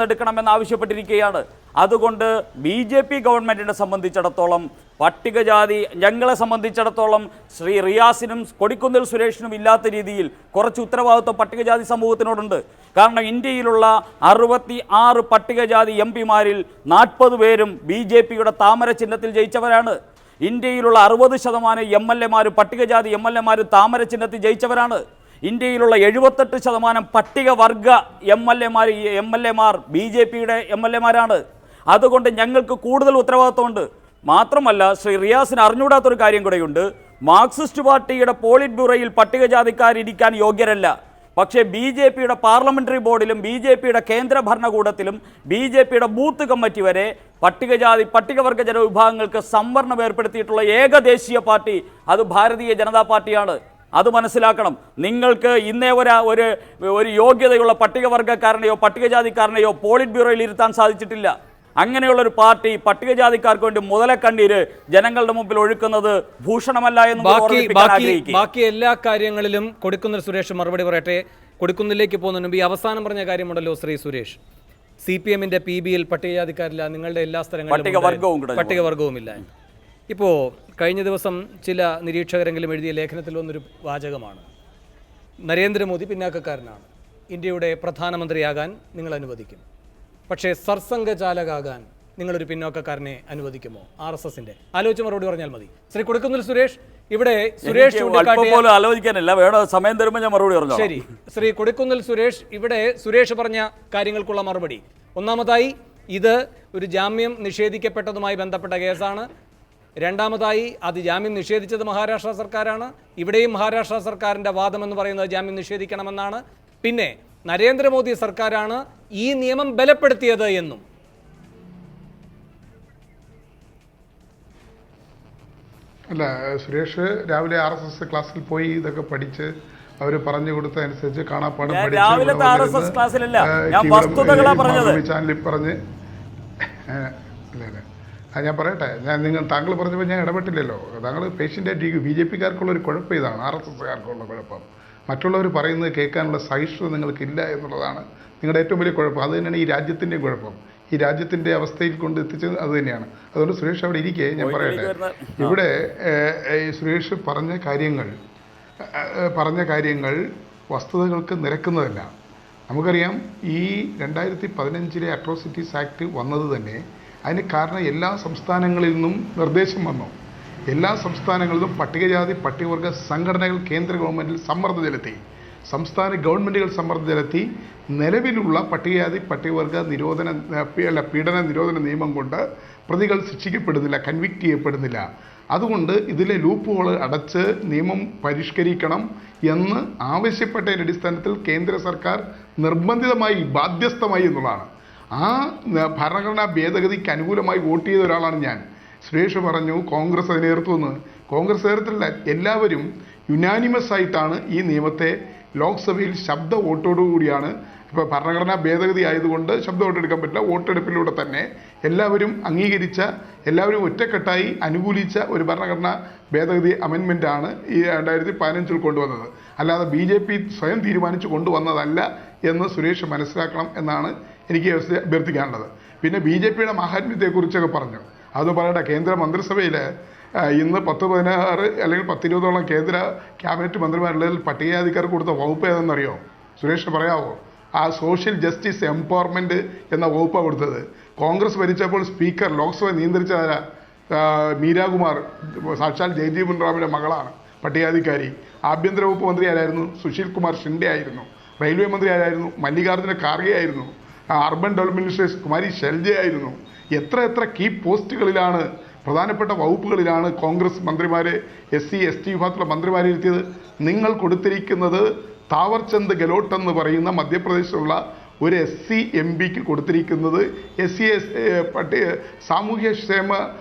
പെട്ടെന്ന് ആവശ്യപ്പെട്ടിരിക്കുകയാണ്. അതുകൊണ്ട് BJP ഗവൺമെൻറ്റിനെ സംബന്ധിച്ചിടത്തോളം പട്ടികജാതി, ഞങ്ങളെ സംബന്ധിച്ചിടത്തോളം ശ്രീ റിയാസിനും കൊടിക്കുന്നിൽ സുരേഷിനും ഇല്ലാത്ത രീതിയിൽ കുറച്ച് ഉത്തരവാദിത്വം പട്ടികജാതി സമൂഹത്തിനോടുണ്ട്. കാരണം ഇന്ത്യയിലുള്ള 66 പട്ടികജാതി MP-മാരിൽ 40 പേരും BJPയുടെ താമര ചിഹ്നത്തിൽ ജയിച്ചവരാണ്. ഇന്ത്യയിലുള്ള 60% MLA-മാർ, പട്ടികജാതി MLA-മാർ താമര ചിഹ്നത്തിൽ ജയിച്ചവരാണ്. ഇന്ത്യയിലുള്ള 78% പട്ടികവർഗ MLA-മാർ BJPയുടെ MLA-മാരാണ്. അതുകൊണ്ട് ഞങ്ങൾക്ക് കൂടുതൽ ഉത്തരവാദിത്വമുണ്ട്. മാത്രമല്ല, ശ്രീ റിയാസിന് അറിഞ്ഞുകൂടാത്തൊരു കാര്യം കൂടെയുണ്ട്. മാർക്സിസ്റ്റ് പാർട്ടിയുടെ പോളിറ്റ് ബ്യൂറോയിൽ പട്ടികജാതിക്കാരിക്കാൻ യോഗ്യരല്ല. പക്ഷേ BJPയുടെ പാർലമെൻ്ററി ബോർഡിലും BJPയുടെ കേന്ദ്ര ഭരണകൂടത്തിലും BJPയുടെ ബൂത്ത് കമ്മിറ്റി വരെ പട്ടികവർഗ ജനവിഭാഗങ്ങൾക്ക് സംവരണം ഏർപ്പെടുത്തിയിട്ടുള്ള ഏക ദേശീയ പാർട്ടി അത് ഭാരതീയ ജനതാ പാർട്ടിയാണ്. അത് മനസ്സിലാക്കണം. നിങ്ങൾക്ക് ഇന്നേ ഒരു യോഗ്യതയുള്ള പട്ടികവർഗക്കാരനെയോ പട്ടികജാതിക്കാരനെയോ പോളിറ്റ് ബ്യൂറോയിൽ ഇരുത്താൻ സാധിച്ചിട്ടില്ല. അങ്ങനെയുള്ളൊരു പാർട്ടി പട്ടികജാതിക്കാർക്ക് വേണ്ടി മുതലക്കണ്ണീര് ജനങ്ങളുടെ മുമ്പിൽ ഒഴുക്കുന്നത് ഭൂഷണമല്ല എന്ന് ബാക്കി എല്ലാ കാര്യങ്ങളിലും കൊടിക്കുന്നിൽ സുരേഷ് മറുപടി പറയട്ടെ. കൊടിക്കുന്നിലേക്ക് പോകുന്നതിന് മുമ്പ് ഈ അവസാനം പറഞ്ഞ കാര്യമുണ്ടല്ലോ ശ്രീ സുരേഷ്, CPM-ന്റെ PBയിൽ പട്ടികജാതിക്കാരില്ല, നിങ്ങളുടെ എല്ലാ സ്ഥലങ്ങളിലും പട്ടികവർഗവുമില്ല. ഇപ്പോൾ കഴിഞ്ഞ ദിവസം ചില നിരീക്ഷകരെങ്കിലും എഴുതിയ ലേഖനത്തിൽ വന്നൊരു വാചകമാണ്, നരേന്ദ്രമോദി പിന്നാക്കക്കാരനാണ്, ഇന്ത്യയുടെ പ്രധാനമന്ത്രിയാകാൻ നിങ്ങൾ അനുവദിക്കും, പക്ഷേ സർസംഘചാലകാകാൻ നിങ്ങളൊരു പിന്നോക്കക്കാരനെ അനുവദിക്കുമോ? RSSന്റെ ആലോചിച്ച് മറുപടി പറഞ്ഞാൽ മതി. ശ്രീ കൊടിക്കുന്നിൽ സുരേഷ്, ഇവിടെ സുരേഷ് ശരി, ശ്രീ കൊടിക്കുന്നിൽ സുരേഷ്, ഇവിടെ സുരേഷ് പറഞ്ഞ കാര്യങ്ങൾക്കുള്ള മറുപടി. ഒന്നാമതായി, ഇത് ഒരു ജാമ്യം നിഷേധിക്കപ്പെട്ടതുമായി ബന്ധപ്പെട്ട കേസാണ്. രണ്ടാമതായി, അത് ജാമ്യം നിഷേധിച്ചത് മഹാരാഷ്ട്ര സർക്കാരാണ്. ഇവിടെയും മഹാരാഷ്ട്ര സർക്കാരിൻ്റെ വാദമെന്ന് പറയുന്നത് ജാമ്യം നിഷേധിക്കണമെന്നാണ്. പിന്നെ നരേന്ദ്രമോദി സർക്കാരാണ് ഈ നിയമം ബലപ്പെടുത്തിയത് എന്നും. അല്ല, സുരേഷ് രാവിലെ RSS ക്ലാസ്സിൽ പോയി ഇതൊക്കെ പഠിച്ച് അവർ പറഞ്ഞു കൊടുത്തതനുസരിച്ച് കാണാപ്പാടം ചാനലിൽ പറഞ്ഞ് ഞാൻ പറയട്ടെ, താങ്കൾ പറഞ്ഞപ്പോൾ ഞാൻ ഇടപെട്ടില്ലല്ലോ. താങ്കൾ പേഷ്യൻ്റെ BJP-കാർക്കുള്ളൊരു കുഴപ്പം ഇതാണ്, RSS-കാർക്കുള്ള കുഴപ്പം. മറ്റുള്ളവർ പറയുന്നത് കേൾക്കാനുള്ള സഹിഷ്ണുത നിങ്ങൾക്കില്ല എന്നുള്ളതാണ് നിങ്ങളുടെ ഏറ്റവും വലിയ കുഴപ്പം. അത് തന്നെയാണ് ഈ രാജ്യത്തിൻ്റെയും കുഴപ്പം. ഈ രാജ്യത്തിൻ്റെ അവസ്ഥയിൽ കൊണ്ട് എത്തിച്ചത് അത് തന്നെയാണ്. അതുകൊണ്ട് സുരേഷ് അവിടെ ഇരിക്കെ ഞാൻ പറയട്ടെ, ഇവിടെ സുരേഷ് പറഞ്ഞ കാര്യങ്ങൾ വസ്തുതകൾക്ക് നിരക്കുന്നതല്ല. നമുക്കറിയാം, ഈ 2015 അട്രോസിറ്റീസ് ആക്ട് വന്നത് തന്നെ അതിന് കാരണം എല്ലാ സംസ്ഥാനങ്ങളിൽ നിന്നും നിർദ്ദേശം വന്നു. എല്ലാ സംസ്ഥാനങ്ങളിലും പട്ടികജാതി പട്ടികവർഗ സംഘടനകൾ കേന്ദ്ര ഗവൺമെൻറ്റിൽ സമ്മർദ്ദം ചെലുത്തി, സംസ്ഥാന ഗവൺമെൻറ്റുകൾ സമ്മർദ്ദം ചെലുത്തി. നിലവിലുള്ള പട്ടികജാതി പട്ടികവർഗ പീഡന നിരോധന നിയമം കൊണ്ട് പ്രതികൾ ശിക്ഷിക്കപ്പെടുന്നില്ല, കൺവിക്റ്റ് ചെയ്യപ്പെടുന്നില്ല. അതുകൊണ്ട് ഇതിലെ ലൂപ്പുകൾ അടച്ച് നിയമം പരിഷ്കരിക്കണം എന്ന് ആവശ്യപ്പെട്ടതിൻ്റെ അടിസ്ഥാനത്തിൽ കേന്ദ്ര സർക്കാർ നിർബന്ധിതമായി ബാധ്യസ്ഥമായി എന്നുള്ളതാണ്. ആ ഭരണഘടനാ ഭേദഗതിക്ക് അനുകൂലമായി വോട്ട് ചെയ്ത ഒരാളാണ് ഞാൻ. സുരേഷ് പറഞ്ഞു കോൺഗ്രസ് അതിനെ എതിർത്തുവെന്ന്. കോൺഗ്രസ് എതിർത്തില്ല, എല്ലാവരും യുനാനിമസ് ആയിട്ടാണ് ഈ നിയമത്തെ ലോക്സഭയിൽ ശബ്ദ വോട്ടോടുകൂടിയാണ്. ഇപ്പോൾ ഭരണഘടനാ ഭേദഗതി ആയതുകൊണ്ട് ശബ്ദ വോട്ടെടുക്കാൻ പറ്റില്ല, വോട്ടെടുപ്പിലൂടെ തന്നെ എല്ലാവരും അംഗീകരിച്ച, എല്ലാവരും ഒറ്റക്കെട്ടായി അനുകൂലിച്ച ഒരു ഭരണഘടനാ ഭേദഗതി അമെൻമെൻറ്റാണ് ഈ 2015 കൊണ്ടുവന്നത്. അല്ലാതെ BJP സ്വയം തീരുമാനിച്ചു കൊണ്ടുവന്നതല്ല എന്ന് സുരേഷ് മനസ്സിലാക്കണം എന്നാണ് എനിക്ക് അഭ്യർത്ഥിക്കാനുള്ളത്. പിന്നെ BJPയുടെ മാഹാത്മ്യത്തെക്കുറിച്ചൊക്കെ പറഞ്ഞു. അത് പറയട്ടെ, കേന്ദ്ര മന്ത്രിസഭയിൽ ഇന്ന് 10-16 അല്ലെങ്കിൽ 10-20 കേന്ദ്ര ക്യാബിനറ്റ് മന്ത്രിമാരുള്ളതിൽ പട്ടികജാതിക്കാർക്ക് കൊടുത്ത വകുപ്പ് ഏതെന്നറിയോ? സുരേഷിന് പറയാമോ? ആ സോഷ്യൽ ജസ്റ്റിസ് എംപവർമെൻറ്റ് എന്ന വകുപ്പാണ് കൊടുത്തത്. കോൺഗ്രസ് ഭരിച്ചപ്പോൾ സ്പീക്കർ ലോക്സഭ നിയന്ത്രിച്ച മീരാകുമാർ, സാക്ഷാൽ ജയ്ജീവൻ റാമിൻ്റെ മകളാണ്, പട്ടികജാതിക്കാരി. ആഭ്യന്തര വകുപ്പ് മന്ത്രി ആരായിരുന്നു? സുശീൽ കുമാർ ഷിൻഡെ ആയിരുന്നു. റെയിൽവേ മന്ത്രി ആരായിരുന്നു? മല്ലികാർജ്ജുന ഖാർഗെ ആയിരുന്നു. Urban development minister Kumari Selja ആയിരുന്നു. എത്ര കീ പോസ്റ്റുകളിലാണ്, പ്രധാനപ്പെട്ട വകുപ്പുകളിലാണ് കോൺഗ്രസ് മന്ത്രിമാരെ, SC ST വിഭാഗത്തിലുള്ള മന്ത്രിമാരെ ഇരുത്തിയത്. നിങ്ങൾ കൊടുത്തിരിക്കുന്നത് താവർചന്ദ് ഗെലോട്ട് എന്ന് പറയുന്ന മധ്യപ്രദേശിലുള്ള ഒരു SC MP-ക്ക് കൊടുത്തിരിക്കുന്നത് സാമൂഹ്യക്ഷേമ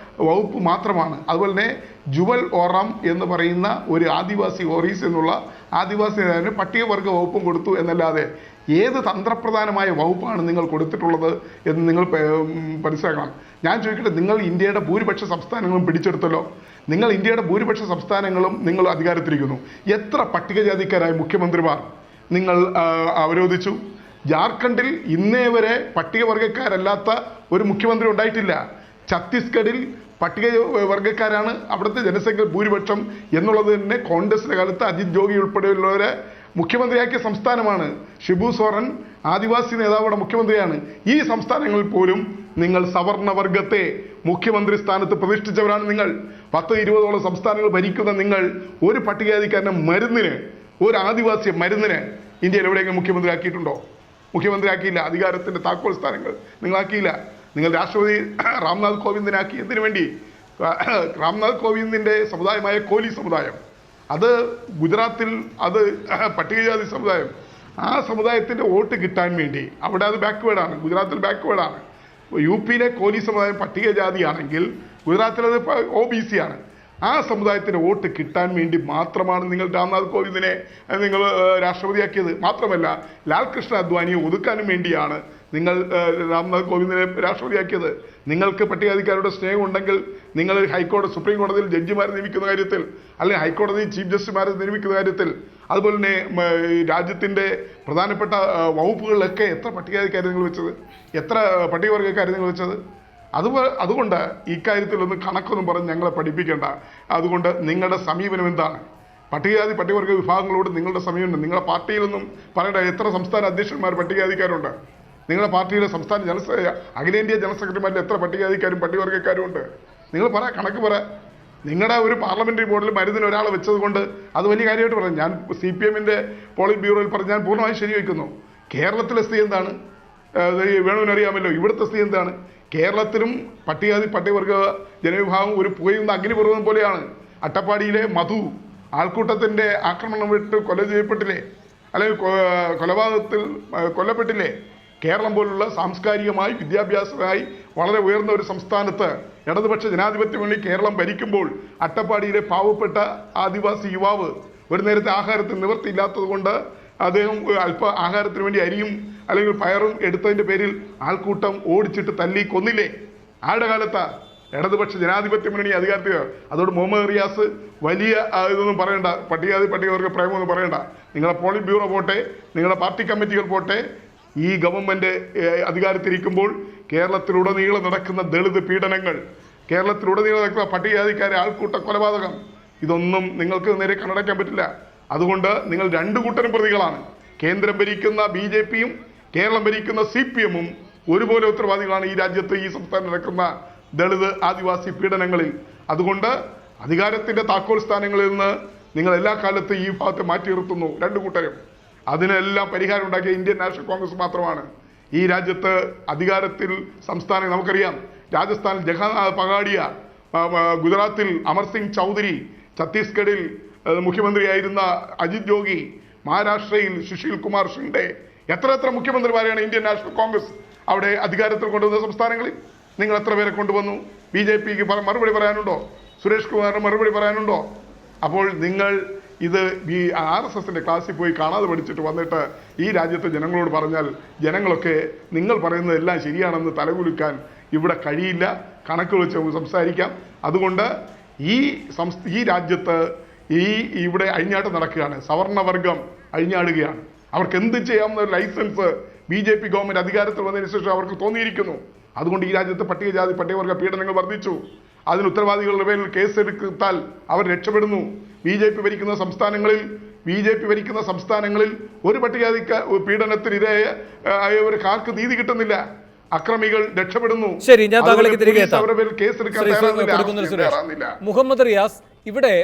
വകുപ്പ് മാത്രമാണ്. അതുപോലെ തന്നെ ജുവൽ ഓറാം എന്ന് പറയുന്ന ഒരു ആദിവാസി ഓറീസ് എന്നുള്ള ആദിവാസി നേതാവിന് പട്ടികവർഗ വകുപ്പും കൊടുത്തു എന്നല്ലാതെ ഏത് തന്ത്രപ്രധാനമായ വകുപ്പാണ് നിങ്ങൾ കൊടുത്തിട്ടുള്ളത് എന്ന് നിങ്ങൾ മനസ്സിലാക്കണം. ഞാൻ ചോദിക്കട്ടെ, നിങ്ങൾ ഇന്ത്യയുടെ ഭൂരിപക്ഷ സംസ്ഥാനങ്ങളും പിടിച്ചെടുത്തല്ലോ. നിങ്ങൾ ഇന്ത്യയുടെ ഭൂരിപക്ഷ സംസ്ഥാനങ്ങളും നിങ്ങൾ അധികാരത്തിലിരിക്കുന്നു. എത്ര പട്ടികജാതിക്കാരായ മുഖ്യമന്ത്രിമാർ നിങ്ങൾ അവരോധിച്ചു? ജാർഖണ്ഡിൽ ഇന്നേ വരെ പട്ടികവർഗക്കാരല്ലാത്ത ഒരു മുഖ്യമന്ത്രി ഉണ്ടായിട്ടില്ല. ഛത്തീസ്ഗഡിൽ പട്ടികവർഗക്കാരാണ് അവിടുത്തെ ജനസംഖ്യ ഭൂരിപക്ഷം എന്നുള്ളത് തന്നെ കോൺഗ്രസിന്റെ കാലത്ത് അജിത് ജോഗി ഉൾപ്പെടെയുള്ളവരെ മുഖ്യമന്ത്രിയാക്കിയ സംസ്ഥാനമാണ്. ഷിബു സോറൻ ആദിവാസി നേതാവുടെ മുഖ്യമന്ത്രിയാണ്. ഈ സംസ്ഥാനങ്ങളിൽ പോലും നിങ്ങൾ സവർണവർഗത്തെ മുഖ്യമന്ത്രി സ്ഥാനത്ത് പ്രതിഷ്ഠിച്ചവരാണ്. നിങ്ങൾ 10-20ഓളം സംസ്ഥാനങ്ങൾ ഭരിക്കുന്ന നിങ്ങൾ ഒരു പട്ടികജാതിക്കാരനെ മരുന്നിന്, ഒരു ആദിവാസിയെ മരുന്നിന് ഇന്ത്യയിൽ എവിടെയെങ്കിലും മുഖ്യമന്ത്രി ആക്കിയിട്ടുണ്ടോ? മുഖ്യമന്ത്രിയാക്കിയില്ല. അധികാരത്തിന്റെ താക്കോൽ സ്ഥാനങ്ങൾ നിങ്ങളാക്കിയില്ല. നിങ്ങൾ രാഷ്ട്രപതി രാംനാഥ് കോവിന്ദിനാക്കി. എന്തിനു വേണ്ടി? രാംനാഥ് കോവിന്ദിന്റെ സമുദായമായ കോലി സമുദായം, അത് ഗുജറാത്തിൽ അത് പട്ടികജാതി സമുദായം, ആ സമുദായത്തിന്റെ വോട്ട് കിട്ടാൻ വേണ്ടി അവിടെ അത് ബാക്ക്വേർഡാണ്. ഗുജറാത്തിൽ ബാക്ക്വേർഡാണ്. യു പിയിലെ കോലി സമുദായം പട്ടികജാതിയാണെങ്കിൽ ഗുജറാത്തിൽ അത് OBC ആണ്. ആ സമുദായത്തിന്റെ വോട്ട് കിട്ടാൻ വേണ്ടി മാത്രമാണ് നിങ്ങൾ രാംനാഥ് കോവിന്ദിനെ നിങ്ങൾ രാഷ്ട്രപതിയാക്കിയത്. മാത്രമല്ല ലാൽകൃഷ്ണ അദ്വാനിയെ ഒതുക്കാനും വേണ്ടിയാണ് നിങ്ങൾ രാംനാഥ് കോവിന്ദിനെ രാഷ്ട്രപതിയാക്കിയത്. നിങ്ങൾക്ക് പട്ടികജാതിക്കാരുടെ സ്നേഹം ഉണ്ടെങ്കിൽ നിങ്ങൾ ഹൈക്കോടതി, സുപ്രീം കോടതിയിൽ ജഡ്ജിമാരെ നിയമിക്കുന്ന കാര്യത്തിൽ, അല്ലെങ്കിൽ ഹൈക്കോടതി ചീഫ് ജസ്റ്റിസുമാരെ നിയമിക്കുന്ന കാര്യത്തിൽ, അതുപോലെ തന്നെ രാജ്യത്തിന്റെ പ്രധാനപ്പെട്ട വകുപ്പുകളിലൊക്കെ എത്ര പട്ടികജാതിക്കാരെ നിങ്ങൾ വെച്ചത്? എത്ര പട്ടികവർഗക്കാരെ നിങ്ങൾ വെച്ചത്? അതുകൊണ്ട് ഇക്കാര്യത്തിലൊന്നും കണക്കൊന്നും പറഞ്ഞ് ഞങ്ങളെ പഠിപ്പിക്കേണ്ട. അതുകൊണ്ട് നിങ്ങളുടെ സമീപനം എന്താണ്? പട്ടികജാതി പട്ടികവർഗ വിഭാഗങ്ങളോട് നിങ്ങളുടെ സമീപനം, നിങ്ങളുടെ പാർട്ടിയിലൊന്നും പറയേണ്ട. എത്ര സംസ്ഥാന അധ്യക്ഷന്മാർ പട്ടികജാതിക്കാരുണ്ട്? നിങ്ങളുടെ പാർട്ടിയിലെ സംസ്ഥാന അഖിലേന്ത്യാ ജനറൽ സെക്രട്ടറിമാരിൽ എത്ര പട്ടികജാതിക്കാരും പട്ടികവർഗക്കാരും ഉണ്ട്? നിങ്ങൾ പറ, കണക്ക് പറ. നിങ്ങളുടെ ഒരു പാർലമെന്ററി ബോർഡിൽ മരുന്നിന് ഒരാളെ വെച്ചത് കൊണ്ട് അത് വലിയ കാര്യമായിട്ട് പറഞ്ഞു. ഞാൻ CPMന്റെ പോളിറ്റ് ബ്യൂറോയിൽ പറഞ്ഞ് ഞാൻ പൂർണ്ണമായും ശരിവെക്കുന്നു. കേരളത്തിലെ സ്ഥിതി എന്താണ് വേണമെന്നറിയാമല്ലോ. ഇവിടുത്തെ സ്ഥിതി എന്താണ്? കേരളത്തിലും പട്ടികജാതി പട്ടികവർഗ ജനവിഭാഗം ഒരു പുകയുന്ന അഗ്നിപർവ്വതം പോലെയാണ്. അട്ടപ്പാടിയിലെ മധു ആൾക്കൂട്ടത്തിന്റെ ആക്രമണം വിട്ട് കൊല ചെയ്യപ്പെട്ടില്ലേ? അല്ലെങ്കിൽ കൊലപാതകത്തിൽ കൊല്ലപ്പെട്ടില്ലേ? കേരളം പോലുള്ള സാംസ്കാരികമായി വിദ്യാഭ്യാസമായി വളരെ ഉയർന്ന ഒരു സംസ്ഥാനത്ത് ഇടതുപക്ഷ ജനാധിപത്യ മുന്നണി കേരളം ഭരിക്കുമ്പോൾ അട്ടപ്പാടിയിലെ പാവപ്പെട്ട ആദിവാസി യുവാവ് ഒരു നേരത്തെ ആഹാരത്തിന് നിവൃത്തിയില്ലാത്തത് കൊണ്ട് അദ്ദേഹം അല്പ ആഹാരത്തിന് വേണ്ടി അരിയും അല്ലെങ്കിൽ പയറും എടുത്തതിന്റെ പേരിൽ ആൾക്കൂട്ടം ഓടിച്ചിട്ട് തല്ലി കൊന്നില്ലേ? ആരുടെ കാലത്താ? ഇടതുപക്ഷ ജനാധിപത്യ മുന്നണി അധികാരത്തിൽ. അതോട് മുഹമ്മദ് റിയാസ് വലിയ ഇതൊന്നും പറയണ്ട, പട്ടികജാതി പട്ടികവർഗ പ്രേമൊന്നും പറയണ്ട. നിങ്ങളുടെ പോളിറ്റ് ബ്യൂറോ പോട്ടെ, നിങ്ങളുടെ പാർട്ടി കമ്മിറ്റികൾ പോട്ടെ, ഈ ഗവൺമെന്റ് അധികാരത്തിരിക്കുമ്പോൾ കേരളത്തിലുടനീളം നടക്കുന്ന ദളിത് പീഡനങ്ങൾ, കേരളത്തിലുടനീളം നടക്കുന്ന പട്ടികജാതിക്കാരെ ആൾക്കൂട്ട കൊലപാതകം, ഇതൊന്നും നിങ്ങൾക്ക് നേരെ കണ്ണടയ്ക്കാൻ പറ്റില്ല. അതുകൊണ്ട് നിങ്ങൾ രണ്ടു കൂട്ടരും പ്രതികളാണ്. കേന്ദ്രം ഭരിക്കുന്ന BJPയും കേരളം ഭരിക്കുന്ന CPMഉം ഒരുപോലെ ഉത്തരവാദികളാണ് ഈ രാജ്യത്ത്, ഈ സംസ്ഥാനം നടക്കുന്ന ദളിത് ആദിവാസി പീഡനങ്ങളിൽ. അതുകൊണ്ട് അധികാരത്തിന്റെ താക്കോൽ സ്ഥാനങ്ങളിൽ നിന്ന് നിങ്ങൾ എല്ലാ കാലത്തും ഈ ഭാഗത്തെ മാറ്റി നിർത്തുന്നു രണ്ടു കൂട്ടരും. അതിനെല്ലാം പരിഹാരം ഉണ്ടാക്കിയ ഇന്ത്യൻ നാഷണൽ കോൺഗ്രസ് മാത്രമാണ്. ഈ രാജ്യത്ത് അധികാരത്തിൽ സംസ്ഥാനം നമുക്കറിയാം. രാജസ്ഥാനിൽ ജഗന്നാഥ് പഹാഡിയ, ഗുജറാത്തിൽ അമർ സിംഗ് ചൗധരി, ഛത്തീസ്ഗഡിൽ മുഖ്യമന്ത്രിയായിരുന്ന അജിത് ജോഗി, മഹാരാഷ്ട്രയിൽ സുശീൽ കുമാർ ഷിൻഡെ, എത്ര മുഖ്യമന്ത്രിമാരെയാണ് ഇന്ത്യൻ നാഷണൽ കോൺഗ്രസ് അവിടെ അധികാരത്തിൽ കൊണ്ടുവന്ന സംസ്ഥാനങ്ങളിൽ? നിങ്ങൾ എത്ര പേരെ കൊണ്ടുവന്നു? BJPക്ക് മറുപടി പറയാനുണ്ടോ? സുരേഷ് കുമാറിന് മറുപടി പറയാനുണ്ടോ? അപ്പോൾ നിങ്ങൾ ഇത് ഈ RSSന്റെ ക്ലാസ്സിൽ പോയി കാണാതെ പഠിച്ചിട്ട് വന്നിട്ട് ഈ രാജ്യത്തെ ജനങ്ങളോട് പറഞ്ഞാൽ ജനങ്ങളൊക്കെ നിങ്ങൾ പറയുന്നതെല്ലാം ശരിയാണെന്ന് തലകുലുക്കാൻ ഇവിടെ കഴിയില്ല. കണക്ക് വെച്ച് നമുക്ക് സംസാരിക്കാം. അതുകൊണ്ട് ഈ രാജ്യത്ത് ഇവിടെ അഴിഞ്ഞാട്ടം നടക്കുകയാണ്. സവർണവർഗം അഴിഞ്ഞാടുകയാണ്. അവർക്ക് എന്ത് ചെയ്യാവുന്ന ഒരു ലൈസൻസ് BJP ഗവൺമെന്റ് അധികാരത്തിൽ വന്നതിന് ശേഷം അവർക്ക് തോന്നിയിരിക്കുന്നു. അതുകൊണ്ട് ഈ രാജ്യത്ത് പട്ടികജാതി പട്ടികവർഗ പീഡനങ്ങൾ വർദ്ധിച്ചു. അതിന് ഉത്തരവാദികളുടെ പേരിൽ കേസെടുത്താൽ അവർ രക്ഷപ്പെടുന്നു. BJP ഭരിക്കുന്ന സംസ്ഥാനങ്ങളിൽ ഒരു പട്ടികജാതി പീഡനത്തിനിരയായവർക്ക് ആർക്ക് നീതി കിട്ടുന്നില്ല. അക്രമികൾ രക്ഷപ്പെടുന്നു. ശരി, ഞാൻ താങ്കളിലേക്ക് തിരികെ എത്താം. മുഹമ്മദ് റിയാസ്, ഇവിടെ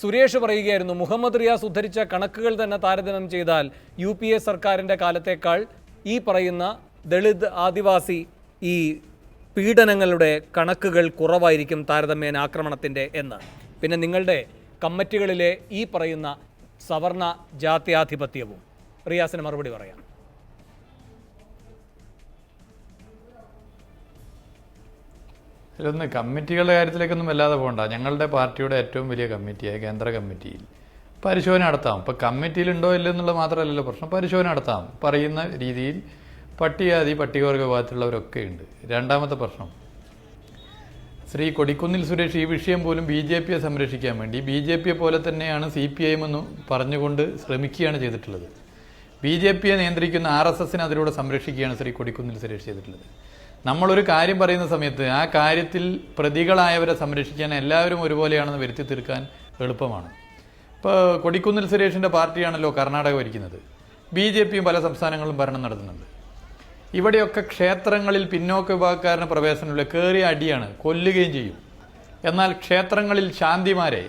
സുരേഷ് പറയുകയായിരുന്നു, മുഹമ്മദ് റിയാസ് ഉദ്ധരിച്ച കണക്കുകൾ തന്നെ താരതമ്യം ചെയ്താൽ UPA സർക്കാരിന്റെ കാലത്തേക്കാൾ ഈ പറയുന്ന ദളിത് ആദിവാസി ഈ പീഡനങ്ങളുടെ കണക്കുകൾ കുറവായിരിക്കും താരതമ്യേന ആക്രമണത്തിന്റെ എന്ന്. പിന്നെ നിങ്ങളുടെ കമ്മിറ്റികളിലെ ഈ പറയുന്ന സവർണ ജാത്യാധിപത്യവും. റിയാസിന് മറുപടി പറയാം. ഇതിലൊന്ന് കമ്മിറ്റികളുടെ കാര്യത്തിലേക്കൊന്നും വല്ലാതെ പോകണ്ട. ഞങ്ങളുടെ പാർട്ടിയുടെ ഏറ്റവും വലിയ കമ്മിറ്റിയായ കേന്ദ്ര കമ്മിറ്റിയിൽ പരിശോധന നടത്താം. ഇപ്പോൾ കമ്മിറ്റിയിലുണ്ടോ ഇല്ലെന്നുള്ളത് മാത്രമല്ലല്ലോ പ്രശ്നം, പരിശോധന നടത്താം. പറയുന്ന രീതിയിൽ പട്ടികജാതി പട്ടികവർഗ വിഭാഗത്തിലുള്ളവരൊക്കെ ഉണ്ട്. രണ്ടാമത്തെ പ്രശ്നം, ശ്രീ കൊടിക്കുന്നിൽ സുരേഷ് ഈ വിഷയം പോലും BJPയെ സംരക്ഷിക്കാൻ വേണ്ടി BJPയെ പോലെ തന്നെയാണ് CPIM എന്ന് പറഞ്ഞുകൊണ്ട് ശ്രമിക്കുകയാണ് ചെയ്തിട്ടുള്ളത്. BJP നിയന്ത്രിക്കുന്ന RSSനെ അതിലൂടെ സംരക്ഷിക്കുകയാണ് ശ്രീ കൊടിക്കുന്നിൽ സുരേഷ് ചെയ്തിട്ടുള്ളത്. നമ്മളൊരു കാര്യം പറയുന്ന സമയത്ത് ആ കാര്യത്തിൽ പ്രതികളായവരെ സംരക്ഷിക്കാൻ എല്ലാവരും ഒരുപോലെയാണെന്ന് വരുത്തി തീർക്കാൻ എളുപ്പമാണ്. ഇപ്പോൾ കൊടിക്കുന്നിൽ സുരേഷിൻ്റെ പാർട്ടിയാണല്ലോ കർണാടക ഭരിക്കുന്നത്. BJPയും പല സംസ്ഥാനങ്ങളിലും ഭരണം നടത്തുന്നുണ്ട്. ഇവിടെയൊക്കെ ക്ഷേത്രങ്ങളിൽ പിന്നോക്ക വിഭാഗക്കാരന് പ്രവേശനമില്ല, കയറിയ അടിയാണ്, കൊല്ലുകയും ചെയ്യും. എന്നാൽ ക്ഷേത്രങ്ങളിൽ ശാന്തിമാരെ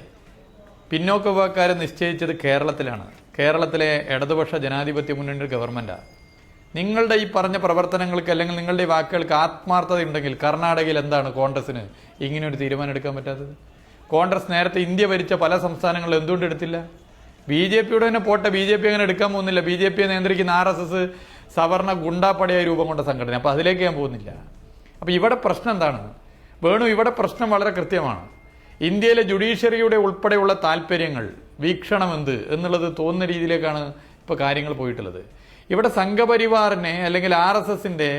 പിന്നോക്ക വിഭാഗക്കാരെ നിശ്ചയിച്ചത് കേരളത്തിലാണ്. കേരളത്തിലെ ഇടതുപക്ഷ ജനാധിപത്യ മുന്നണിയുടെ ഗവൺമെൻറ്റാണ്. നിങ്ങളുടെ ഈ പറഞ്ഞ പ്രവർത്തനങ്ങൾക്ക് അല്ലെങ്കിൽ നിങ്ങളുടെ ഈ വാക്കുകൾക്ക് ആത്മാർത്ഥത ഉണ്ടെങ്കിൽ കർണാടകയിൽ എന്താണ് കോൺഗ്രസിന് ഇങ്ങനെയൊരു തീരുമാനം എടുക്കാൻ പറ്റാത്തത്? കോൺഗ്രസ് നേരത്തെ ഇന്ത്യ ഭരിച്ച പല സംസ്ഥാനങ്ങളിൽ എന്തുകൊണ്ട് എടുത്തില്ല? BJPയുടെ തന്നെ പോട്ടെ, BJP അങ്ങനെ എടുക്കാൻ പോകുന്നില്ല. BJPയെ നിയന്ത്രിക്കുന്ന RSS സവർണ ഗുണ്ടാപ്പടയായി രൂപം കൊണ്ട സംഘടന. അപ്പോൾ അതിലേക്ക് ഞാൻ പോകുന്നില്ല. അപ്പോൾ ഇവിടെ പ്രശ്നം എന്താണ് വേണു? ഇവിടെ പ്രശ്നം വളരെ കൃത്യമാണ്. ഇന്ത്യയിലെ ജുഡീഷ്യറിയുടെ ഉൾപ്പെടെയുള്ള താല്പര്യങ്ങൾ, വീക്ഷണം എന്ത് എന്നുള്ളത് തോന്നുന്ന രീതിയിലേക്കാണ് ഇപ്പോൾ കാര്യങ്ങൾ പോയിട്ടുള്ളത്. ഇവിടെ സംഘപരിവാറിനെ അല്ലെങ്കിൽ RSSന്റെ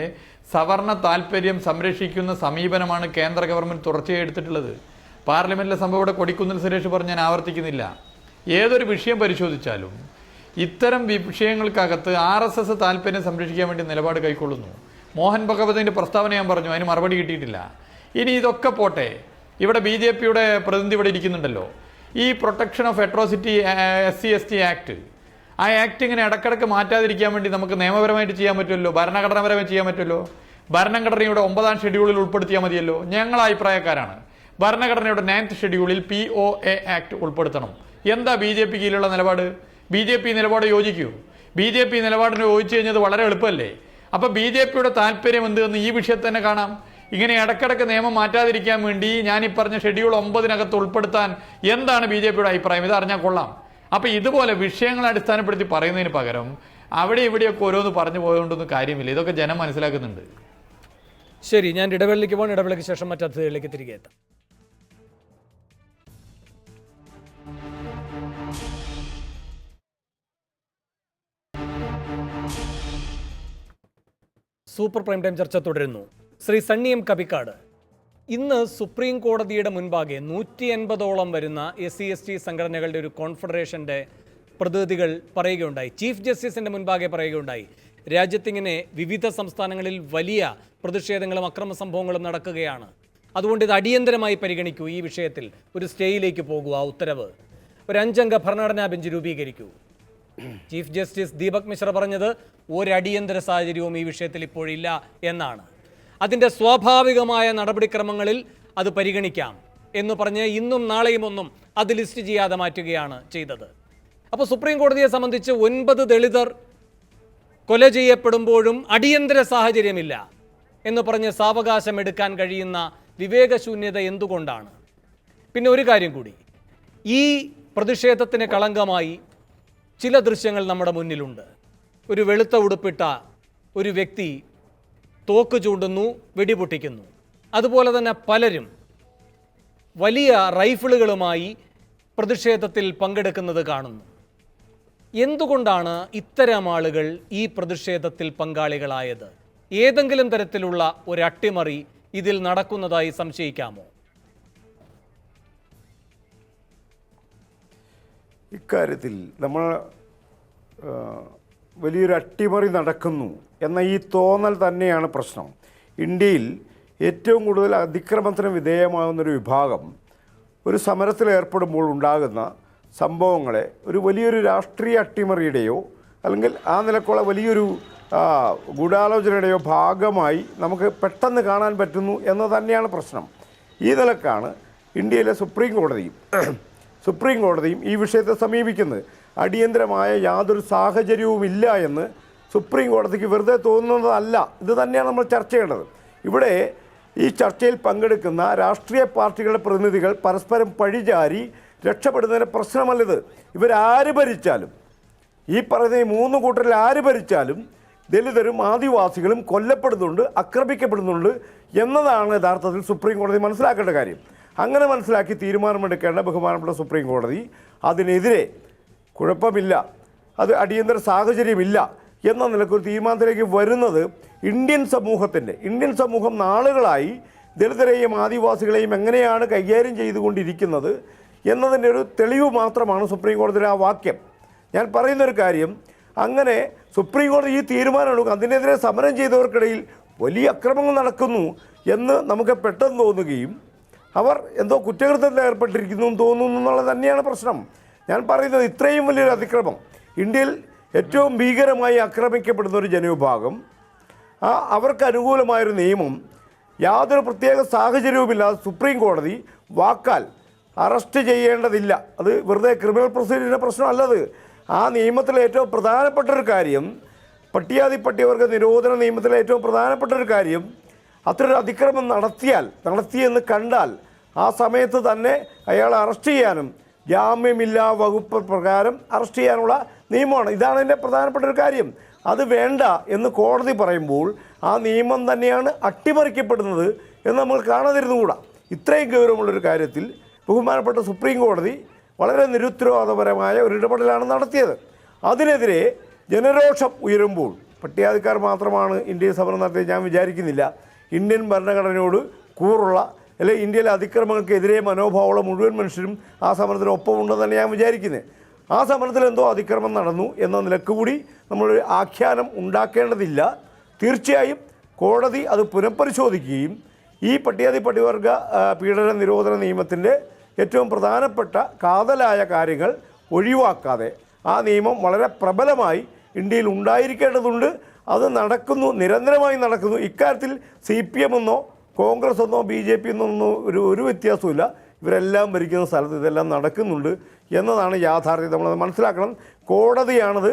സവർണ താല്പര്യം സംരക്ഷിക്കുന്ന സമീപനമാണ് കേന്ദ്ര ഗവൺമെൻറ് തുടർച്ചയായി എടുത്തിട്ടുള്ളത്. പാർലമെൻറ്റിലെ സംഭവം ഇവിടെ കൊടിക്കുന്നിൽ സുരേഷ് പറഞ്ഞ് ഞാൻ ആവർത്തിക്കുന്നില്ല. ഏതൊരു വിഷയം പരിശോധിച്ചാലും ഇത്തരം വിഷയങ്ങൾക്കകത്ത് RSS താല്പര്യം സംരക്ഷിക്കാൻ വേണ്ടി നിലപാട് കൈക്കൊള്ളുന്നു. മോഹൻ ഭഗവതിൻ്റെ പ്രസ്താവന ഞാൻ പറഞ്ഞു, അതിന് മറുപടി കിട്ടിയിട്ടില്ല. ഇനി ഇതൊക്കെ പോട്ടെ, ഇവിടെ BJPയുടെ പ്രതിനിധി ഇവിടെ ഇരിക്കുന്നുണ്ടല്ലോ. ഈ protection of atrocity SC/ST act, ആ ആക്ട് ഇങ്ങനെ ഇടക്കിടക്ക് മാറ്റാതിരിക്കാൻ വേണ്ടി നമുക്ക് നിയമപരമായിട്ട് ചെയ്യാൻ പറ്റുമല്ലോ, ഭരണഘടനാപരമായി ചെയ്യാൻ പറ്റുമല്ലോ. ഭരണഘടനയുടെ 9ാം ഷെഡ്യൂളിൽ ഉൾപ്പെടുത്തിയാൽ മതിയല്ലോ. ഞങ്ങൾ അഭിപ്രായക്കാരാണ്. ഭരണഘടനയുടെ 9th ഷെഡ്യൂളിൽ POA ആക്ട് ഉൾപ്പെടുത്തണം. എന്താ BJP കീഴിലുള്ള നിലപാട്? BJP നിലപാട് യോജിക്കൂ? BJP നിലപാടിന് യോജിച്ചു കഴിഞ്ഞത് വളരെ എളുപ്പമല്ലേ? അപ്പോൾ BJPയുടെ താല്പര്യം എന്തെന്ന് ഈ വിഷയത്തിൽ തന്നെ കാണാം. ഇങ്ങനെ ഇടക്കിടക്ക് നിയമം മാറ്റാതിരിക്കാൻ വേണ്ടി ഞാൻ ഈ പറഞ്ഞ ഷെഡ്യൂൾ 9 ഉൾപ്പെടുത്താൻ എന്താണ് BJPയുടെ അഭിപ്രായം? ഇത് അറിഞ്ഞാൽ കൊള്ളാം. അപ്പോൾ ഇതുപോലെ വിഷയങ്ങളെ അടിസ്ഥാനപ്പെടുത്തി പറയുന്നതിന് പകരം അവിടെ ഇവിടെയൊക്കെ ഓരോന്ന് പറഞ്ഞു പോയതുകൊണ്ടൊന്നും കാര്യമില്ല. ഇതൊക്കെ ജനം മനസ്സിലാക്കുന്നുണ്ട്. ശരി, ഞാൻ ഇടവേളയ്ക്ക് പോകണം. ഇടവേളയ്ക്ക് ശേഷം മറ്റു അതിഥികളിലേക്ക് തിരികെ എത്താം. സൂപ്പർ പ്രൈം ടൈം ചർച്ച തുടരുന്നു. ശ്രീ സണ്ണി എം കബിക്കാട്, ഇന്ന് സുപ്രീം കോടതിയുടെ മുൻപാകെ 180ഓളം വരുന്ന SC/ST സംഘടനകളുടെ ഒരു കോൺഫെഡറേഷൻ്റെ പ്രതിനിധികൾ പറയുകയുണ്ടായി. ചീഫ് ജസ്റ്റിസിൻ്റെ മുൻപാകെ പറയുകയുണ്ടായി, രാജ്യത്തിങ്ങനെ വിവിധ സംസ്ഥാനങ്ങളിൽ വലിയ പ്രതിഷേധങ്ങളും അക്രമ സംഭവങ്ങളും നടക്കുകയാണ്, അതുകൊണ്ട് ഇത് അടിയന്തരമായി പരിഗണിക്കൂ, ഈ വിഷയത്തിൽ ഒരു സ്റ്റേയിലേക്ക് പോകുക, ഉത്തരവ്, ഒരു 5-അംഗ ഭരണഘടനാ ബെഞ്ച് രൂപീകരിക്കൂ. ചീഫ് ജസ്റ്റിസ് ദീപക് മിശ്ര പറഞ്ഞത് ഒരടിയന്തര സാഹചര്യവും ഈ വിഷയത്തിൽ ഇപ്പോഴില്ല എന്നാണ്. അതിൻ്റെ സ്വാഭാവികമായ നടപടിക്രമങ്ങളിൽ അത് പരിഗണിക്കാം എന്ന് പറഞ്ഞ് ഇന്നും നാളെയും ഒന്നും അത് ലിസ്റ്റ് ചെയ്യാതെ മാറ്റുകയാണ് ചെയ്തത്. അപ്പോൾ സുപ്രീം കോടതിയെ സംബന്ധിച്ച് 9 ദളിതർ കൊല ചെയ്യപ്പെടുമ്പോഴും അടിയന്തര സാഹചര്യമില്ല എന്ന് പറഞ്ഞ് സാവകാശം എടുക്കാൻ കഴിയുന്ന വിവേകശൂന്യത എന്തുകൊണ്ടാണ്? പിന്നെ ഒരു കാര്യം കൂടി, ഈ പ്രതിഷേധത്തിന് കളങ്കമായി ചില ദൃശ്യങ്ങൾ നമ്മുടെ മുന്നിലുണ്ട്. ഒരു വെളുത്ത ഉടുപ്പിട്ട ഒരു വ്യക്തി തോക്ക് ചൂണ്ടുന്നു, വെടിപൊട്ടിക്കുന്നു. അതുപോലെ തന്നെ പലരും വലിയ റൈഫിളുകളുമായി പ്രതിഷേധത്തിൽ പങ്കെടുക്കുന്നത് കാണുന്നു. എന്തുകൊണ്ടാണ് ഇത്തരം ആളുകൾ ഈ പ്രതിഷേധത്തിൽ പങ്കാളികളായത്? ഏതെങ്കിലും തരത്തിലുള്ള ഒരു അട്ടിമറി ഇതിൽ നടക്കുന്നതായി സംശയിക്കാമോ? ഇക്കാര്യത്തിൽ നമ്മൾ വലിയൊരു അട്ടിമറി നടക്കുന്നു എന്ന ഈ തോന്നൽ തന്നെയാണ് പ്രശ്നം. ഇന്ത്യയിൽ ഏറ്റവും കൂടുതൽ അതിക്രമത്തിന് വിധേയമാകുന്നൊരു വിഭാഗം ഒരു സമരത്തിൽ ഏർപ്പെടുമ്പോൾ ഉണ്ടാകുന്ന സംഭവങ്ങളെ ഒരു വലിയൊരു രാഷ്ട്രീയ അട്ടിമറിയുടെയോ അല്ലെങ്കിൽ ആ നിലക്കുള്ള വലിയൊരു ഗൂഢാലോചനയുടെയോ ഭാഗമായി നമുക്ക് പെട്ടെന്ന് കാണാൻ പറ്റുന്നു എന്ന് തന്നെയാണ് പ്രശ്നം. ഈ നിലക്കാണ് ഇന്ത്യയിലെ സുപ്രീം കോടതിയും ഈ വിഷയത്തെ സമീപിക്കുന്നത്. അടിയന്തരമായ യാതൊരു സാഹചര്യവുമില്ല എന്ന് സുപ്രീം കോടതിക്ക് വെറുതെ തോന്നുന്നതല്ല. ഇത് തന്നെയാണ് നമ്മൾ ചർച്ച ചെയ്യേണ്ടത്. ഇവിടെ ഈ ചർച്ചയിൽ പങ്കെടുക്കുന്ന രാഷ്ട്രീയ പാർട്ടികളുടെ പ്രതിനിധികൾ പരസ്പരം പഴിചാരി രക്ഷപ്പെടുന്നതിന് പ്രശ്നമല്ലത്. ഇവരാര് ഭരിച്ചാലും, ഈ പറയുന്ന ഈ 3 കൂട്ടരിൽ ആര് ഭരിച്ചാലും ദലിതരും ആദിവാസികളും കൊല്ലപ്പെടുന്നുണ്ട്, ആക്രമിക്കപ്പെടുന്നുണ്ട് എന്നതാണ് യഥാർത്ഥത്തിൽ സുപ്രീം കോടതി മനസ്സിലാക്കേണ്ട കാര്യം. അങ്ങനെ മനസ്സിലാക്കി തീരുമാനമെടുക്കേണ്ട ബഹുമാനപ്പെട്ട സുപ്രീം കോടതി അതിനെതിരെ കുഴപ്പമില്ല, അത് അടിയന്തര സാഹചര്യമില്ല എന്ന നിലക്കൊരു തീരുമാനത്തിലേക്ക് വരുന്നത് ഇന്ത്യൻ സമൂഹം നാളുകളായി ദളിതരെയും ആദിവാസികളെയും എങ്ങനെയാണ് കൈകാര്യം ചെയ്തുകൊണ്ടിരിക്കുന്നത് എന്നതിൻ്റെ ഒരു തെളിവ് മാത്രമാണ് സുപ്രീം കോടതിയുടെ ആ വാക്യം. ഞാൻ പറയുന്നൊരു കാര്യം, അങ്ങനെ സുപ്രീം കോടതി ഈ തീരുമാനമെടുക്കും. അതിനെതിരെ സമരം ചെയ്തവർക്കിടയിൽ വലിയ അക്രമങ്ങൾ നടക്കുന്നു എന്ന് നമുക്ക് പെട്ടെന്ന് തോന്നുകയും അവർ എന്തോ കുറ്റകൃത്യത്തിൽ ഏർപ്പെട്ടിരിക്കുന്നു എന്ന് തോന്നുന്നു എന്നുള്ളത് തന്നെയാണ് പ്രശ്നം. ഞാൻ പറയുന്നത് ഇത്രയും വലിയൊരു അതിക്രമം, ഇന്ത്യയിൽ ഏറ്റവും ഭീകരമായി ആക്രമിക്കപ്പെടുന്ന ഒരു ജനവിഭാഗം, അവർക്ക് അനുകൂലമായൊരു നിയമം യാതൊരു പ്രത്യേക സാഹചര്യവുമില്ലാതെ സുപ്രീം കോടതി വാക്കാൽ അറസ്റ്റ് ചെയ്യേണ്ടതില്ല. അത് വെറുതെ ക്രിമിനൽ പ്രൊസീജിയറിൻ്റെ പ്രശ്നമല്ലത്. ആ നിയമത്തിലെ ഏറ്റവും പ്രധാനപ്പെട്ട ഒരു കാര്യം, പട്ടികജാതി പട്ടികവർഗ നിരോധന നിയമത്തിലെ ഏറ്റവും പ്രധാനപ്പെട്ട ഒരു കാര്യം, അത്തരൊരു അതിക്രമം നടത്തിയെന്ന് കണ്ടാൽ ആ സമയത്ത് തന്നെ അയാളെ അറസ്റ്റ് ചെയ്യാനും ജാമ്യമില്ലാ വകുപ്പ് പ്രകാരം അറസ്റ്റ് ചെയ്യാനുള്ള നിയമമാണ്. ഇതാണ് അതിൻ്റെ പ്രധാനപ്പെട്ട ഒരു കാര്യം. അത് വേണ്ട എന്ന് കോടതി പറയുമ്പോൾ ആ നിയമം തന്നെയാണ് അട്ടിമറിക്കപ്പെടുന്നത് എന്ന് നമ്മൾ കാണാതിരുന്നുകൂടാ. ഇത്രയും ഗൗരവമുള്ളൊരു കാര്യത്തിൽ ബഹുമാനപ്പെട്ട സുപ്രീം കോടതി വളരെ നിരുത്തരവാദപരമായ ഒരു ഇടപെടലാണ് നടത്തിയത്. അതിനെതിരെ ജനരോഷം ഉയരുമ്പോൾ പട്ടികജാതിക്കാർ മാത്രമാണ് ഇന്ത്യയിൽ സമരം നടത്തിയത് ഞാൻ വിചാരിക്കുന്നില്ല. ഇന്ത്യൻ ഭരണഘടനയോട് കൂറുള്ള അല്ലെങ്കിൽ ഇന്ത്യയിലെ അതിക്രമങ്ങൾക്കെതിരെ മനോഭാവമുള്ള മുഴുവൻ മനുഷ്യരും ആ സമരത്തിന് ഒപ്പമുണ്ടെന്ന് തന്നെ ഞാൻ വിചാരിക്കുന്നത്. ആ സമരത്തിൽ എന്തോ അതിക്രമം നടന്നു എന്ന നിലക്ക് കൂടി നമ്മളൊരു ആഖ്യാനം ഉണ്ടാക്കേണ്ടതില്ല. തീർച്ചയായും കോടതി അത് പുനഃപരിശോധിക്കുകയും ഈ പട്ടികജാതി പട്ടികവർഗ പീഡന നിരോധന നിയമത്തിൻ്റെ ഏറ്റവും പ്രധാനപ്പെട്ട കാതലായ കാര്യങ്ങൾ ഒഴിവാക്കാതെ ആ നിയമം വളരെ പ്രബലമായി ഇന്ത്യയിൽ ഉണ്ടായിരിക്കേണ്ടതുണ്ട്. അത് നടക്കുന്നു, നിരന്തരമായി നടക്കുന്നു. ഇക്കാര്യത്തിൽ CPM എന്നോ കോൺഗ്രസ് എന്നോ BJP എന്നൊന്നും ഒരു വ്യത്യാസമില്ല. ഇവരെല്ലാം ഭരിക്കുന്ന സ്ഥലത്ത് ഇതെല്ലാം നടക്കുന്നുണ്ട് എന്നതാണ് യാഥാർത്ഥ്യം. നമ്മളത് മനസ്സിലാക്കണം. കോടതിയാണത്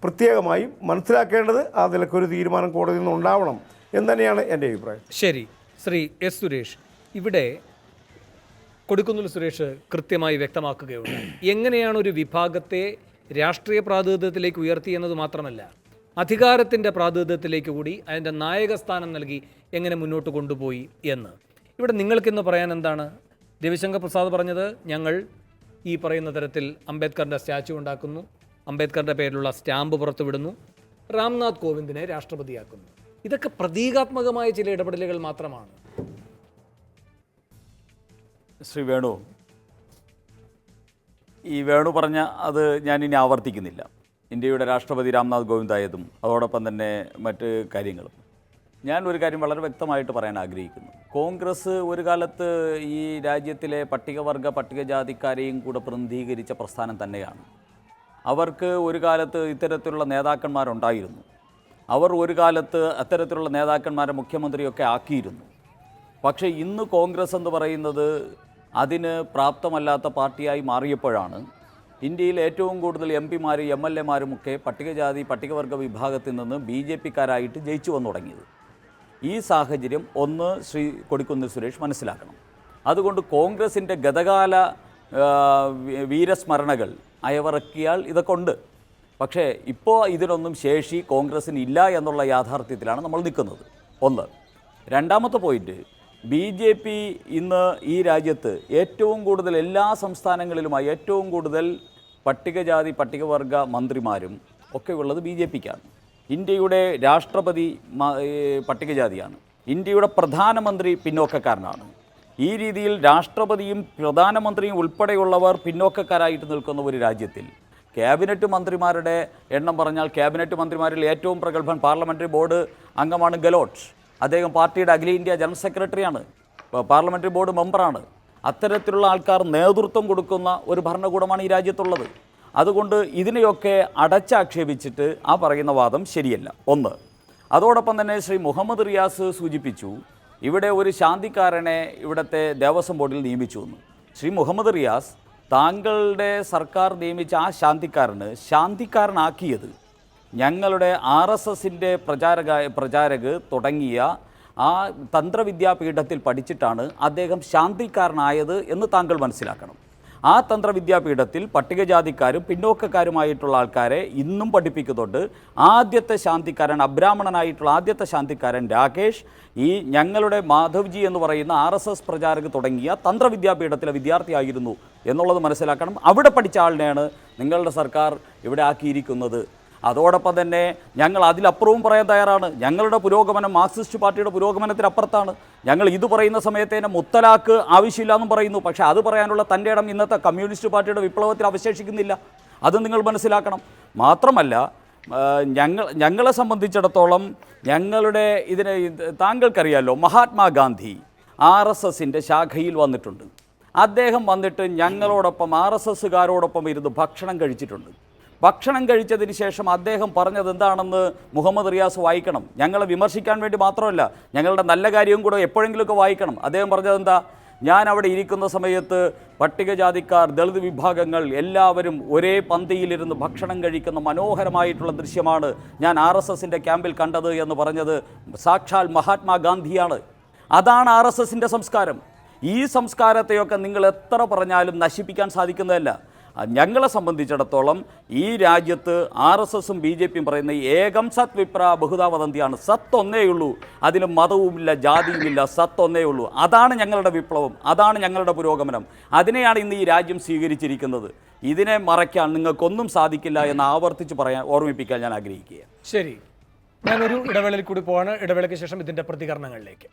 പ്രത്യേകമായി മനസ്സിലാക്കേണ്ടത്. ആ നിലക്കൊരു തീരുമാനം കോടതിയിൽ നിന്ന് ഉണ്ടാവണം എന്ന് തന്നെയാണ് എൻ്റെ അഭിപ്രായം. ശരി, ശ്രീ S. സുരേഷ്, ഇവിടെ കൊടിക്കുന്നിൽ സുരേഷ് കൃത്യമായി വ്യക്തമാക്കുകയുണ്ട്. എങ്ങനെയാണ് ഒരു വിഭാഗത്തെ രാഷ്ട്രീയ പ്രാതിനിധ്യത്തിലേക്ക് ഉയർത്തി എന്നത് മാത്രമല്ല, അധികാരത്തിൻ്റെ പ്രാതിനിധ്യത്തിലേക്ക് കൂടി അതിൻ്റെ നായകസ്ഥാനം നൽകി എങ്ങനെ മുന്നോട്ട് കൊണ്ടുപോയി എന്ന്. ഇവിടെ നിങ്ങൾക്കിന്ന് പറയാൻ എന്താണ്? രവിശങ്കർ പ്രസാദ് പറഞ്ഞത്, ഞങ്ങൾ ഈ പറയുന്ന തരത്തിൽ അംബേദ്കറിൻ്റെ സ്റ്റാച്യു ഉണ്ടാക്കുന്നു, അംബേദ്കറിൻ്റെ പേരിലുള്ള സ്റ്റാമ്പ് പുറത്തുവിടുന്നു, രാംനാഥ് കോവിന്ദിനെ രാഷ്ട്രപതിയാക്കുന്നു. ഇതൊക്കെ പ്രതീകാത്മകമായ ചില ഇടപെടലുകൾ മാത്രമാണ്. ശ്രീ വേണു, ഈ വേണു പറഞ്ഞ അത് ഞാനിനി ആവർത്തിക്കുന്നില്ല. ഇന്ത്യയുടെ രാഷ്ട്രപതി രാംനാഥ് കോവിന്ദായതും അതോടൊപ്പം തന്നെ മറ്റ് കാര്യങ്ങളും. ഞാൻ ഒരു കാര്യം വളരെ വ്യക്തമായിട്ട് പറയാൻ ആഗ്രഹിക്കുന്നു. കോൺഗ്രസ് ഒരു കാലത്ത് ഈ രാജ്യത്തിലെ പട്ടികവർഗ പട്ടികജാതിക്കാരെയും കൂടെ പ്രതിനിധീകരിച്ച പ്രസ്ഥാനം തന്നെയാണ്. അവർക്ക് ഒരു കാലത്ത് ഇത്തരത്തിലുള്ള നേതാക്കന്മാരുണ്ടായിരുന്നു. അവർ ഒരു കാലത്ത് അത്തരത്തിലുള്ള നേതാക്കന്മാരെ മുഖ്യമന്ത്രിയൊക്കെ ആക്കിയിരുന്നു. പക്ഷേ ഇന്ന് കോൺഗ്രസ് എന്ന് പറയുന്നത് അതിന് പ്രാപ്തമല്ലാത്ത പാർട്ടിയായി മാറിയപ്പോഴാണ് ഇന്ത്യയിൽ ഏറ്റവും കൂടുതൽ MP-മാരും MLA-മാരുമൊക്കെ പട്ടികജാതി പട്ടികവർഗ വിഭാഗത്തിൽ നിന്ന് BJP-ക്കാരായിട്ട് ജയിച്ചു വന്നു തുടങ്ങിയത്. ഈ സാഹചര്യം ഒന്ന് ശ്രീ കൊടിക്കുന്നിൽ സുരേഷ് മനസ്സിലാക്കണം. അതുകൊണ്ട് കോൺഗ്രസിൻ്റെ ഗതകാല വീരസ്മരണകൾ അയവിറക്കിയാൽ ഇതൊക്കെ ഉണ്ട്. പക്ഷേ ഇപ്പോൾ ഇതിനൊന്നും ശേഷി കോൺഗ്രസ്സിന് ഇല്ല എന്നുള്ള യാഥാർത്ഥ്യത്തിലാണ് നമ്മൾ നിൽക്കുന്നത്. ഒന്ന്. രണ്ടാമത്തെ പോയിന്റ്, BJP ഇന്ന് ഈ രാജ്യത്ത് ഏറ്റവും കൂടുതൽ എല്ലാ സംസ്ഥാനങ്ങളിലുമായി ഏറ്റവും കൂടുതൽ പട്ടികജാതി പട്ടികവർഗ മന്ത്രിമാരും ഒക്കെ ഉള്ളത് BJP-ക്കാണ്. ഇന്ത്യയുടെ രാഷ്ട്രപതി പട്ടികജാതിയാണ്. ഇന്ത്യയുടെ പ്രധാനമന്ത്രി പിന്നോക്കക്കാരനാണ്. ഈ രീതിയിൽ രാഷ്ട്രപതിയും പ്രധാനമന്ത്രിയും ഉൾപ്പെടെയുള്ളവർ പിന്നോക്കക്കാരായിട്ട് നിൽക്കുന്ന ഒരു രാജ്യത്തിൽ ക്യാബിനറ്റ് മന്ത്രിമാരുടെ എണ്ണം പറഞ്ഞാൽ ക്യാബിനറ്റ് മന്ത്രിമാരിൽ ഏറ്റവും പ്രഗത്ഭൻ പാർലമെൻ്ററി ബോർഡ് അംഗമാണ് ഗെലോട്ട്. അദ്ദേഹം പാർട്ടിയുടെ അഖിലേന്ത്യാ ജനറൽ സെക്രട്ടറിയാണ്, പാർലമെൻ്ററി ബോർഡ് മെമ്പറാണ്. അത്തരത്തിലുള്ള ആൾക്കാർ നേതൃത്വം കൊടുക്കുന്ന ഒരു ഭരണകൂടമാണ് ഈ രാജ്യത്തുള്ളത്. അതുകൊണ്ട് ഇതിനെയൊക്കെ അടച്ചാക്ഷേപിച്ചിട്ട് ആ പറയുന്ന വാദം ശരിയല്ല. ഒന്ന്. അതോടൊപ്പം തന്നെ ശ്രീ മുഹമ്മദ് റിയാസ് സൂചിപ്പിച്ചു, ഇവിടെ ഒരു ശാന്തിക്കാരനെ ഇവിടുത്തെ ദേവസ്വം ബോർഡിൽ നിയമിച്ചു എന്ന്. ശ്രീ മുഹമ്മദ് റിയാസ്, താങ്കളുടെ സർക്കാർ നിയമിച്ച ആ ശാന്തിക്കാരനാക്കിയത് ഞങ്ങളുടെ RSSൻ്റെ പ്രചാരക് തുടങ്ങിയ ആ തന്ത്രവിദ്യാപീഠത്തിൽ പഠിച്ചിട്ടാണ് അദ്ദേഹം ശാന്തിക്കാരനായത് എന്ന് താങ്കൾ മനസ്സിലാക്കണം. ആ തന്ത്രവിദ്യാപീഠത്തിൽ പട്ടികജാതിക്കാരും പിന്നോക്കക്കാരുമായിട്ടുള്ള ആൾക്കാരെ ഇന്നും പഠിപ്പിക്കുന്നുണ്ട്. ആദ്യത്തെ ശാന്തിക്കാരൻ, അബ്രാഹ്മണനായിട്ടുള്ള ആദ്യത്തെ ശാന്തിക്കാരൻ രാകേഷ് ഈ ഞങ്ങളുടെ മാധവ്ജി എന്ന് പറയുന്ന RSS പ്രചാരക് തുടങ്ങിയ തന്ത്രവിദ്യാപീഠത്തിലെ വിദ്യാർത്ഥിയായിരുന്നു എന്നുള്ളത് മനസ്സിലാക്കണം. അവിടെ പഠിച്ച ആളിനെയാണ് നിങ്ങളുടെ സർക്കാർ ഇവിടെ ആക്കിയിരിക്കുന്നത്. അതോടൊപ്പം തന്നെ ഞങ്ങൾ അതിലപ്പുറവും പറയാൻ തയ്യാറാണ്. ഞങ്ങളുടെ പുരോഗമനം മാർക്സിസ്റ്റ് പാർട്ടിയുടെ പുരോഗമനത്തിനപ്പുറത്താണ്. ഞങ്ങൾ ഇത് പറയുന്ന സമയത്ത് തന്നെ മുത്തലാഖ് ആവശ്യമില്ല എന്നും പറയുന്നു. പക്ഷേ അത് പറയാനുള്ള തൻ്റെ ഇടം ഇന്നത്തെ കമ്മ്യൂണിസ്റ്റ് പാർട്ടിയുടെ വിപ്ലവത്തിൽ അവശേഷിക്കുന്നില്ല. അത് നിങ്ങൾ മനസ്സിലാക്കണം. മാത്രമല്ല ഞങ്ങളെ സംബന്ധിച്ചിടത്തോളം ഞങ്ങളുടെ താങ്കൾക്കറിയാലോ, മഹാത്മാഗാന്ധി RSSൻ്റെ ശാഖയിൽ വന്നിട്ടുണ്ട്. അദ്ദേഹം വന്നിട്ട് ഞങ്ങളോടൊപ്പം RSSകാരോടൊപ്പം ഇരുന്ന് ഭക്ഷണം കഴിച്ചിട്ടുണ്ട്. ഭക്ഷണം കഴിച്ചതിന് ശേഷം അദ്ദേഹം പറഞ്ഞത് എന്താണെന്ന് മുഹമ്മദ് റിയാസ് വായിക്കണം. ഞങ്ങളെ വിമർശിക്കാൻ വേണ്ടി മാത്രമല്ല, ഞങ്ങളുടെ നല്ല കാര്യവും കൂടെ എപ്പോഴെങ്കിലുമൊക്കെ വായിക്കണം. അദ്ദേഹം പറഞ്ഞത് എന്താ? ഞാൻ അവിടെ ഇരിക്കുന്ന സമയത്ത് പട്ടികജാതിക്കാർ, ദളിത് വിഭാഗങ്ങൾ എല്ലാവരും ഒരേ പന്തിയിലിരുന്ന് ഭക്ഷണം കഴിക്കുന്ന മനോഹരമായിട്ടുള്ള ദൃശ്യമാണ് ഞാൻ RSSൻ്റെ ക്യാമ്പിൽ കണ്ടത് എന്ന് പറഞ്ഞത് സാക്ഷാൽ മഹാത്മാഗാന്ധിയാണ്. അതാണ് RSSൻ്റെ സംസ്കാരം. ഈ സംസ്കാരത്തെയൊക്കെ നിങ്ങൾ എത്ര പറഞ്ഞാലും നശിപ്പിക്കാൻ സാധിക്കുന്നതല്ല. ഞങ്ങളെ സംബന്ധിച്ചിടത്തോളം ഈ രാജ്യത്ത് RSSും BJPയും പറയുന്ന ഏകം സത് വിപ്ര ബഹുധാ വദന്തിയാണ്. സത്ത് ഒന്നേ ഉള്ളൂ, അതിന് മതവുമില്ല, ജാതിയുമില്ല, സത്ത് ഒന്നേ ഉള്ളൂ. അതാണ് ഞങ്ങളുടെ വിപ്ലവം, അതാണ് ഞങ്ങളുടെ പുരോഗമനം. അതിനെയാണ് ഇന്ന് ഈ രാജ്യം സ്വീകരിച്ചിരിക്കുന്നത്. ഇതിനെ മറയ്ക്കാൻ നിങ്ങൾക്കൊന്നും സാധിക്കില്ല എന്ന് ആവർത്തിച്ച് ഓർമ്മിപ്പിക്കാൻ ഞാൻ ആഗ്രഹിക്കുക. ശരി, ഞാനൊരു ഇടവേളയിൽ കൂടി പോവാണ്. ഇടവേളയ്ക്ക് ശേഷം ഇതിൻ്റെ പ്രതികരണങ്ങളിലേക്ക്.